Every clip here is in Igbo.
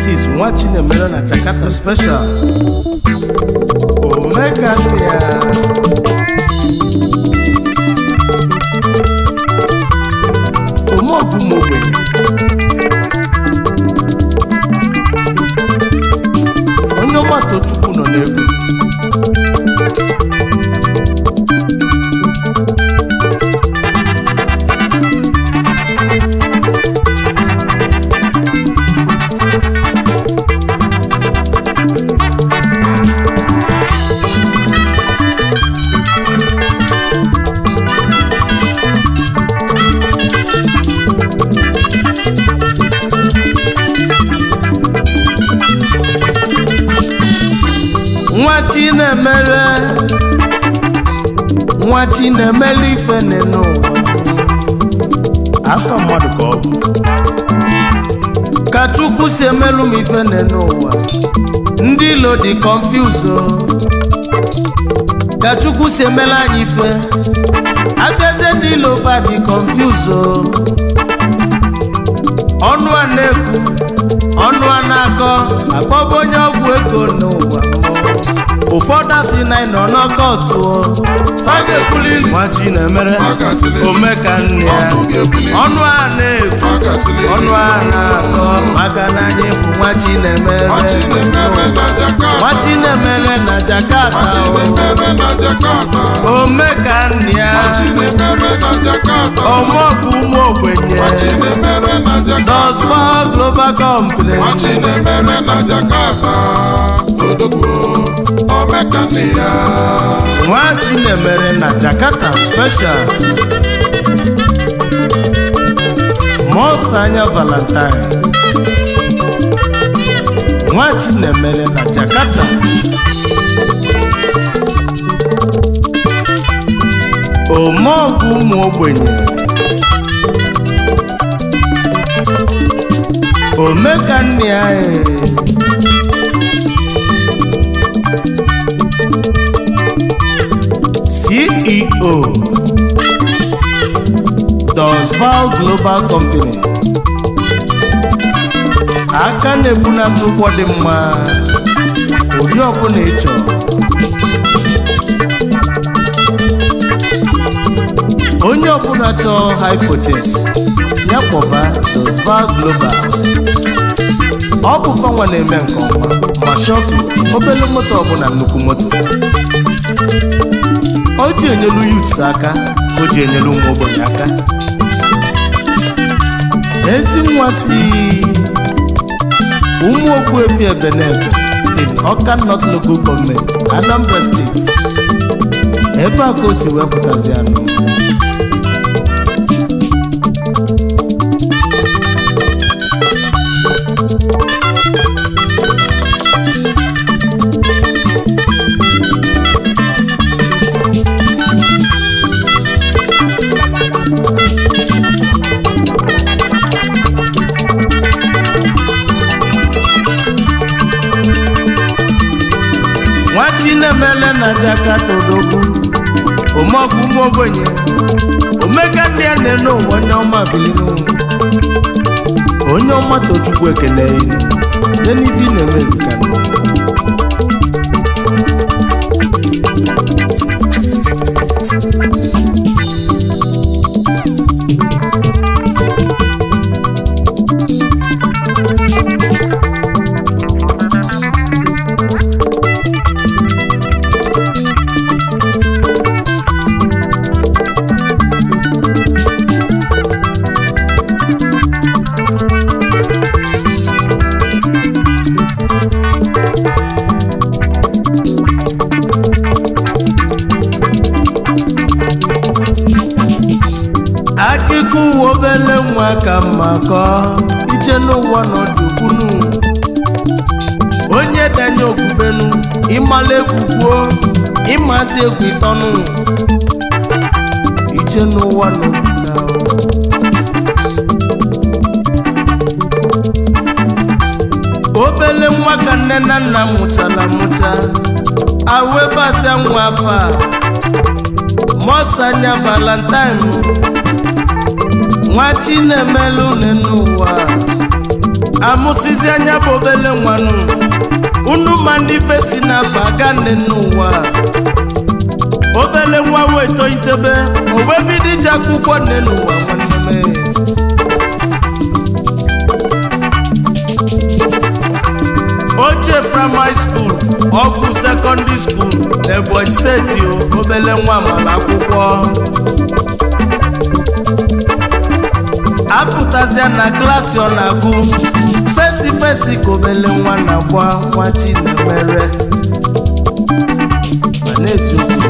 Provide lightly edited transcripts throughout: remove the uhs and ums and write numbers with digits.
Mrs. Nwachinemere na Jakarta Special Omega Ndia Omogumogbe onye ọgbata Chukwu nọ n'egwu Nwa Chinemere ife n'ụwa afọ mmadụ ka ọ bụ ka Chukwu si emelu m ife n'ụwa ndị ilo dị confuse ka Chukwu si emelu anyị ife abịazie ndị ilo fa dị confuse ọnụ a na-ekwu ọnụ a na-akọ akpọbụ onye ọgwụ ego n'ụwa ụfọdụ asị na ị nọ n'ọkọtụ faga ekwulili Nwa Chinemere Omeka nne ya ọnụ a na-ekwu ọnụ a na-akọ maka na anyị bụ Nwa Chinemere Nwa Chinemere na Jakarta Omeka nne ya ọmọbụ ụmụ ogbenye Dozbal Global Company Nwa Chinemere na Jakarta Special Mosanya Valentine Nwa Chinemere na Jakarta Omogwu ụmụ ogbenye Omeka nne ya CEO Dozbal Global Company aka na-ebunata ụgwọ dị mma ụdị ọbụla ịchọ onye ọbụla chọọ high purchase ya kpọba Dozbal Global ọ bụ fanwa na-eme nke ọma ma shọtụ obere moto ọbụla nnukwu moto o ji enyelu youths aka o ji enyelu ụmụ ogbenye aka ezi nwa si ụmụ Ogbuefi Ebenebe in Awka North Local Government Anambra State ebe a ka o si wepụtazi anụ Nwa Chinemere na Jakarta odogwu omogwu ụmụ ogbenye Omeka ndị a na-ene ụwa onye ọma bilinu onye ọma Tochukwu ekele inu n'ife ị na-eme ka akụkọ obele nwa ka mma kọ iche n'ụwa n'ọdụkwunu onye danye okwubenu ịmala egwugwuo ịmasị egwu ịtọnụ iche n'ụwa n'ọdụna obele nwa ka nne na nna mụchara mụcha awebasịa nwa afa Mosanya Valentine Nwa Chinemere n'ụwa amụsizi anya bụ obele nwanụ unu ma ndị fesi n'afọ aga nne n'ụwa obele nwa wee toitebe o wee bido ije akwụkwọ nne n'ụwa nwanne m oche primary school ọgwụ secondary school n'Ebonyi steeti obele nwa mara akwụkwọ apụtazia na klaasị ọ na-agụ fesi ka obele nwa na-agba nwa Chinemere ma na-eziokwu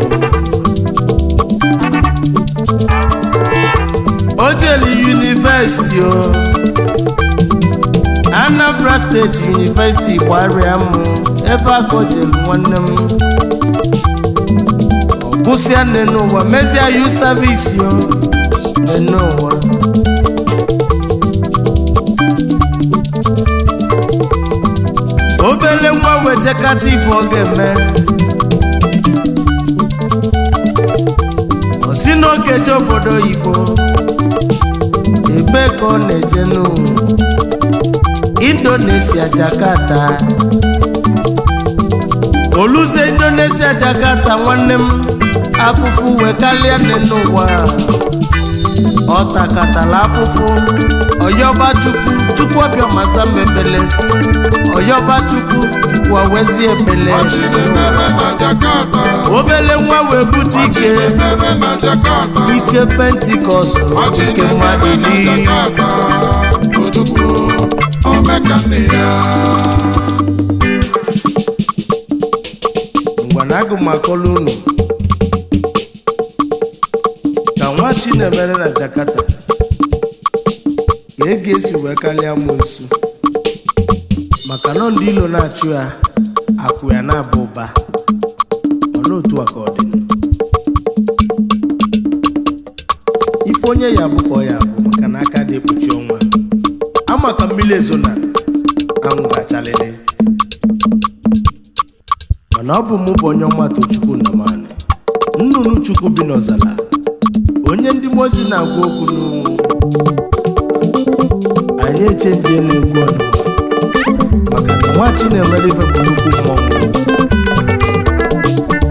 o jeli University Anambra State University gbarịa m ebe aka o jelu nwanne m ọgwụsịa nne n'ụwa mezie youth service nne n'ụwa obele nwa wejekata ife ọ ga-eme o si n'oge je obodo oyibo ebe ka ọ na-eje Indonesia Jakarta oluze Indonesia Jakarta nwanne m afụfụ wekalịa nne n'ụwa ọ takatala afụfụ ọyọba chukwu ọbịa masa mebele ọyọba chukwu awezi ebele obele nwa wee bute ike Pentikọst ike mmadụ ili ngwa na agụ makọla unu ka nwa Chinemere na Jakarta ka esi wee kalịa amoosu maka na ndị ilo na-achụ ya akwụ ya na-aba ụba ọ n'otu aka ọ dị ife onye ya bụ ka ọ ya bụ maka na aka dị ekpuchi ọnwa amaka mmiri ezo na anwụ ga-achalịlị mana ọ bụ mụ bụ onye ọma Tochukwu Nnamani nnụnụ Chukwu bi n'ọzala onye ndị mozi na-agwa okwu n'onwu anyị eche ndị na-egwu ọnụ maka na nwa Chinemere ife bụ nnukwu mmọnwụ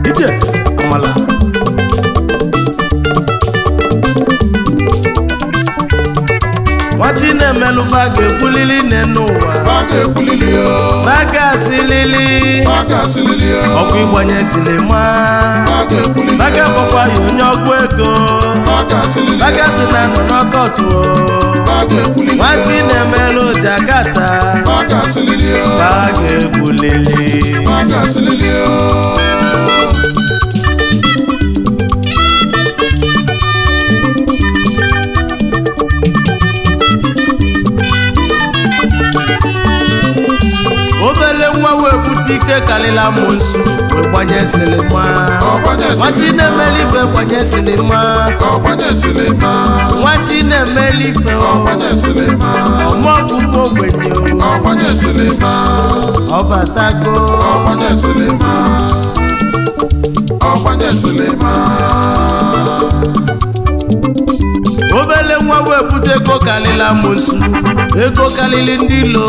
ije amala nwa Chinemere ba ga-ekwulili nne n'ụwa ba ga-asịlili ọkụ ịgbanye silima ba ga-akpọkwa ya onye ọgwụ ego ba ga-asị na nọ n'ọkọtụ nwa Chinemere Jakarta ba ga-ekwulili obele nwa wee bute ike kalịla amoosu wee gbanye silima nwa Chinemere ife gbanye silima nwa Chinemere ife ọmọgwụ m ogbenye ọbatago obele nwa wee bute ego kalịla amoosu ego kalịlị ndị ilo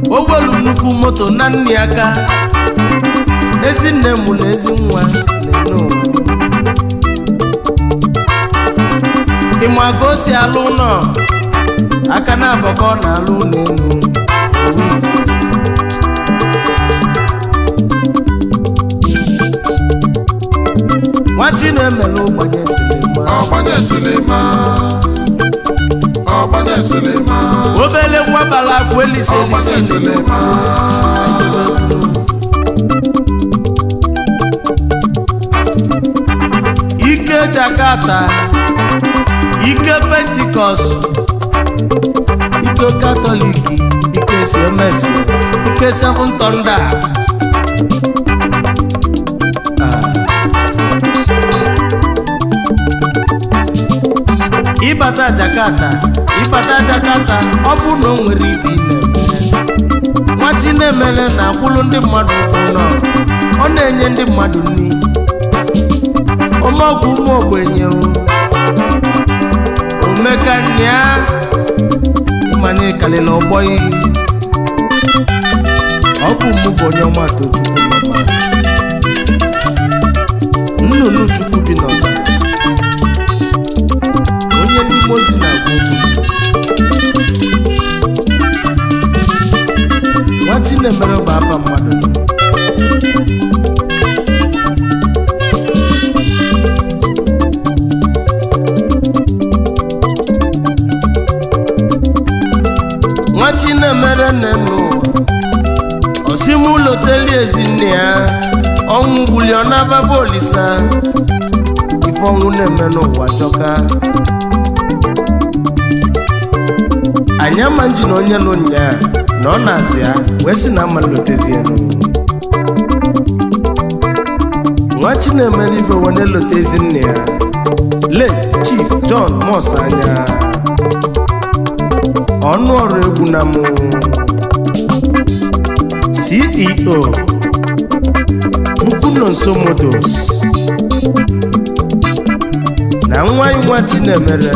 o welu nnukwu moto na nne aka ezi nne mụrụ ezi nwa n'ụwa ịma ka o si alụ ụlọ aka na-abọkọ na-alụ n'elu nwa Chinemere gbanye silima obele nwa bala akwa elise ike Jakarta ike Pentikọst ike Katọlik ike CMS ike Seven Thunder ịbata Jakarta ọ bụ na o nwere ife nwa Chinemere na-akwụlụ ndị mmadụ ụlọ ọ na-enye ndị mmadụ nri ọmọgwụ ụmụ ogbenye omekania gị kalịla ọgbọghị ọ bụ mụ bụ onye ọma Tochukwu mama nnụnụ Chukwu bi n'ọzara onye ndị mozi na-agwa okwu nwa Chinemere bụ afa mmadụ nwa Chinemere nenu osimulo teli ezinne ya ọnwụ gbuli ọ na-ababa Olisa ife ọnwụ na-eme n'ụwa jọka anyị ama nji na onye nụ nya na ọ na-azị ya wee sị na amalotezi elu nwa Chinemere ife wee na-elotezi nne ya late Chief John Mos Anya ọnụ ọrụ egwu na mụ CEO Chukwunonso Motors na nwa nwa Chinemere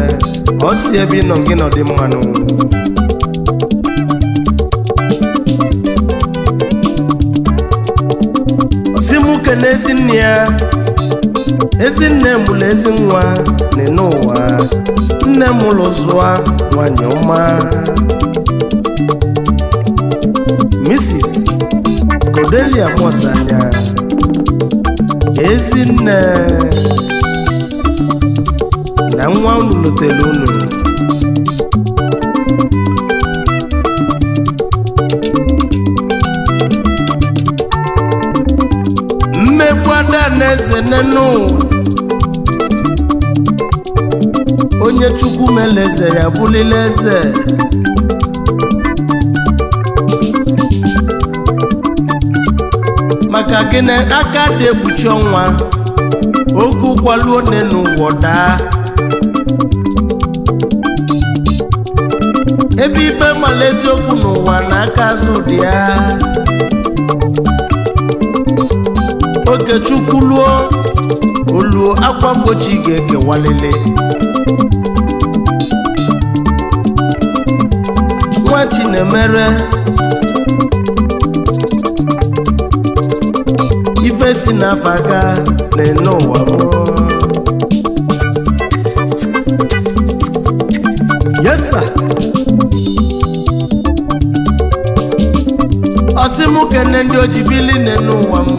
ọ si ebe ị nọ gị nọdị mmanụ osimuke na ezinne ya ezinne mụrụ ezi nwa n'ụwa nne mụrụ zụa nwanyị ọma Mrs. Cordelia Mos Anya ezinne na nwa unu lotere unu mmegbu ada na eze nenu onye Chukwu mere eze ya bulile eze maka gịnị aka dị ekpuchi ọnwa oge ụkwaluo nenu wọda ebe ibe mala eziokwu n'ụwa na aka azụ dị ya oge Chukwu luo oluo akwa mgbochi ga-ekewalele nwa Chinemere ife si n'afọ aga na-ene ụwa mụọ yes sir ọsịmụkene ndị ojibili na-ene ụwa m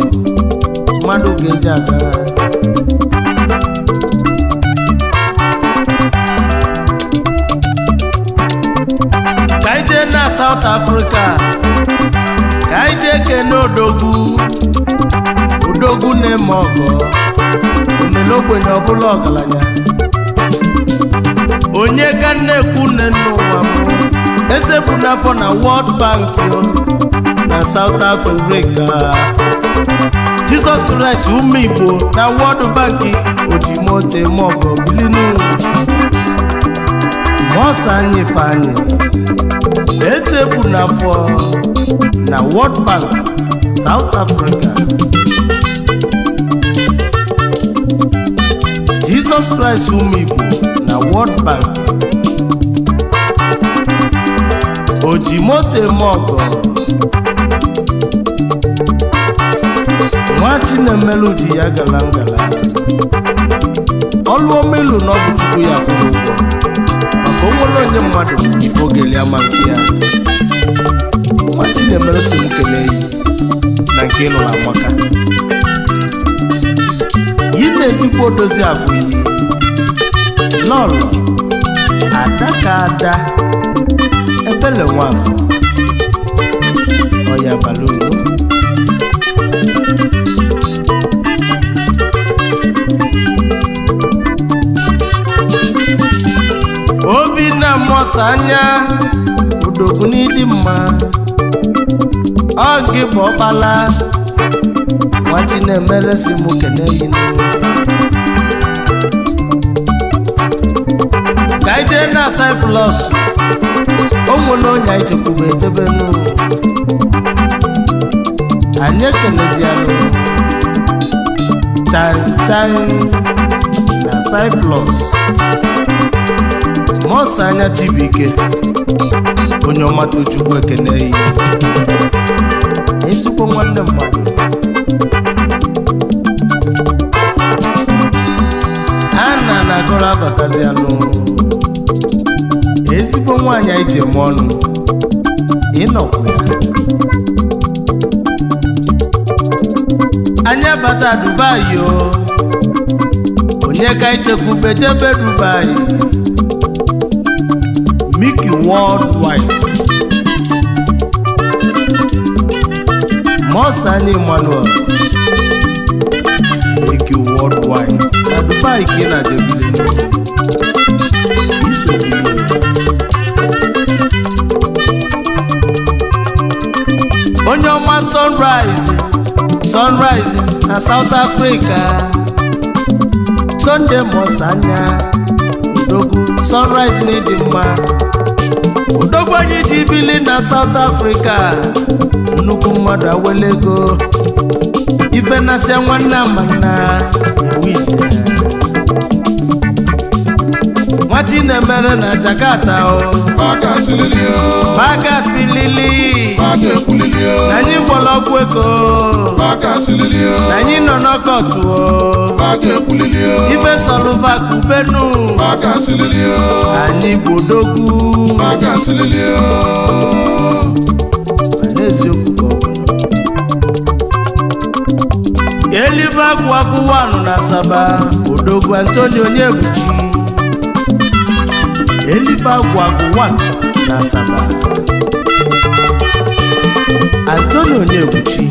mmadụ ga-eji aga ka anyị jee na South Africa ka anyị jee kene odogwu na-eme ọgọ omele ogbenye ọbụla ọgaranya onye ka na-ekwu nne n'ụwa m eze bụ n'afọ na World Bank na South Africa Jesus Christ ụmụ Igbo na World Bank ojimote mọgọ bilinu Mos Anya Ifeanyi eze bụ n'afọ na World Bank South Africa Jesus Christ ụmụ Igbo na World Bank ojimote mọgọ nwa Chinemere ji ya gala ngala ọlụomelu na ọbụ Chukwu ya kwụrụ ụgwọ maka onwere onye mmadụ ifo geli ama nke ya nwa Chinemere si m kelee na nke nụrụ amaka yi na-ezikwa odozi abụ iyi lọlọ ada ka ada ebele nwafọ ọya balụlu obi na Mos Anya odogwu n'ịdị mma ọ gị bụ ọkpala nwa Chinemere si mụ kene yi ka anyị jee na Cyprus o nwere onye anyị chekwube ejebe n'ụlọ anyị ekenezianụ chan na Cyprus Mọsa anya Chibuike onye ọma Tochukwu ekene yi ezigbo nwanne mmadụ Ana na-agọrọ abatazi anụ ezigbo nwaanyị anyị ji eme ọnụ ịnọkwu ya anyị abata Dubai o onye ka ichekwube jebe Dubai Mickey Worldwide Mọsa anyị Emmanuel Mickey Worldwide na Dubai ka ị na-ajebili isobili onye ọma Sunrise na South Africa Sunday Mọsa anya Odogwu Sunrise n'ịdị mma Odogwu anyị ji bili na South Africa nnukwu mmadụ awelego ife na-asịa nwanne amanna nwachi na-emere na Jakarta o Baga silili na anyị gwọrọ ọgwụ ego na anyị nọ n'ọkọtụ o ife sọlụva kubenu anyị bụ Odogwu n'eziokwu elibe agwụ wanụ na Asaba Odogwu Antonio Onyebuchi elibe agwụ wanụ na Asaba Antonio Onyebuchi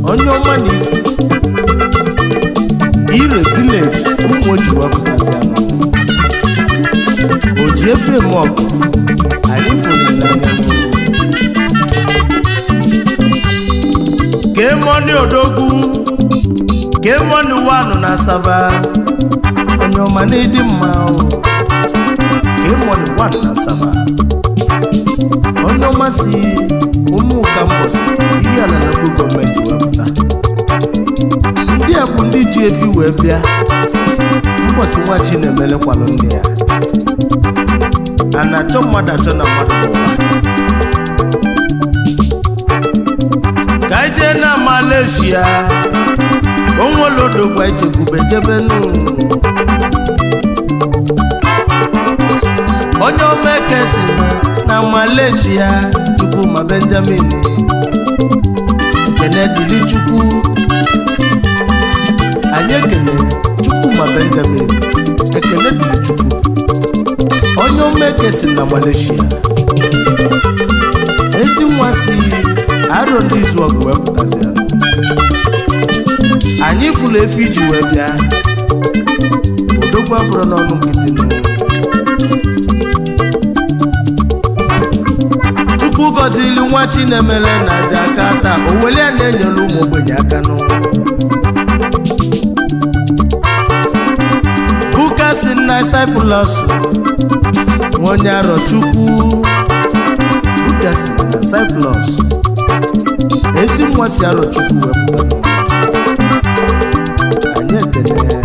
onye ọma n'isi ire village ụmụoji wepụtazi anụ o ji efe m ọgụ anyị fụrụ n'anya Kemoni Odogwu Kemoni wanụ na Asaba onye ọma n'ịdị mma Kemoni wanụ na Asaba onye ọma si ụmụka mbọsi ihe ala na gọọmenti wepụta ndị a bụ ndị ji efi wee bịa mbọsi nwachi na-emelekwalụ ndị ya a na-achọ mmadụ achọ na mmadụ ụwa ka ije na Malaysia onwelodogwa ichekwube jebenu onye omekesi na Malaysia Chukwuma Benjamin ekene dịrị Chukwu anyị ekene Chukwuma Benjamin ekene dịrị Chukwu onye omekesi na Malaysia ezi nwa si aro ndị izu ọgụ wepụtazi anụ anyị fụlụ efi iji wee bịa Odogwu abụrụ n'ọnụ nkịtị Chukwu gọzili nwa Chinemere na Jakarta o weli a na-enyere ụmụ ogbenye aka n'ụwa Bukasi na Cyprus onye arọ Chukwu Bukasi na Cyprus ezi nwa si arọ Chukwu wepụta anyị ekele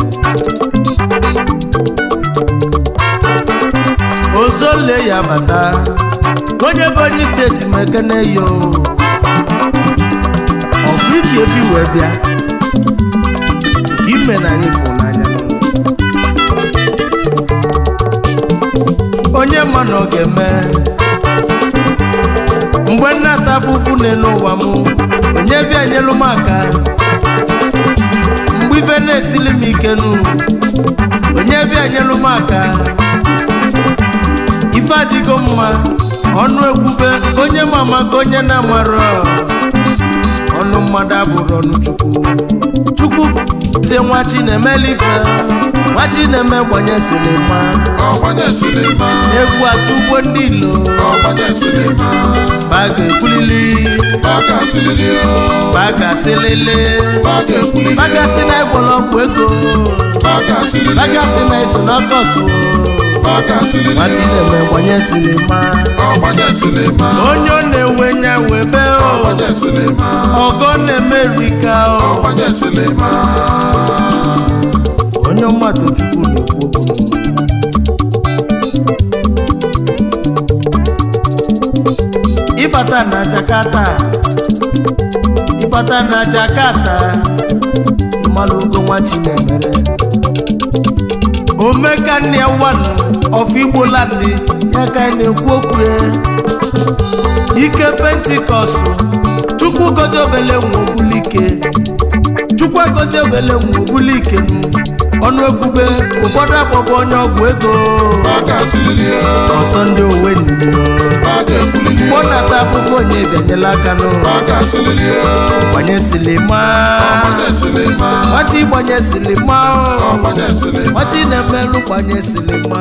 Ozole ya bata onye Ebonyi steeti mekene yo ọ bụ iji efi wee bịa nke ime na anyị fụ n'anya onye ma na ọ ga-eme mgbe nnata afụfụ n'ụwa m onye bịa nyelu m aka mgbe ife na-esili m ike onye bịa nyelu m aka ife adịgo mma ọnụ ekwube onye ma maka onye na-amara ọnụ mmadụ abụrụ ọnụ Chukwu zie nwa Chinemere ife nwa Chinemere gbanye silima egwu atụ ugbo ndị ilo baga ekwulili baga silili baga si na ịkwụlọ ọgwụ ego baga si na iso n'ọkọtụ nwa Chinemere gbanye silima onye ọ na-ewe nya webe ọgọ na-emerika onye mmadụ Chukwu na-ekwu okwu. Ịbata na Jakarta ịmalụgo nwa Chinemere Omeka nne nwanụ of Igbo land ya ka anyị na-ekwu okwu ike Pentikọst Chukwu gozie obele nwa Ogbulike Chukwu gozie obele nwa Ogbulike ọnụ ekwube ụfọdụ akpọbụ onye ọgwụ ego ọsọ ndị owe ndị kpọnata afụfụ onye bịanyela aka gbanye silima ọchị gbanye silima ọchị na-emelụ gbanye silima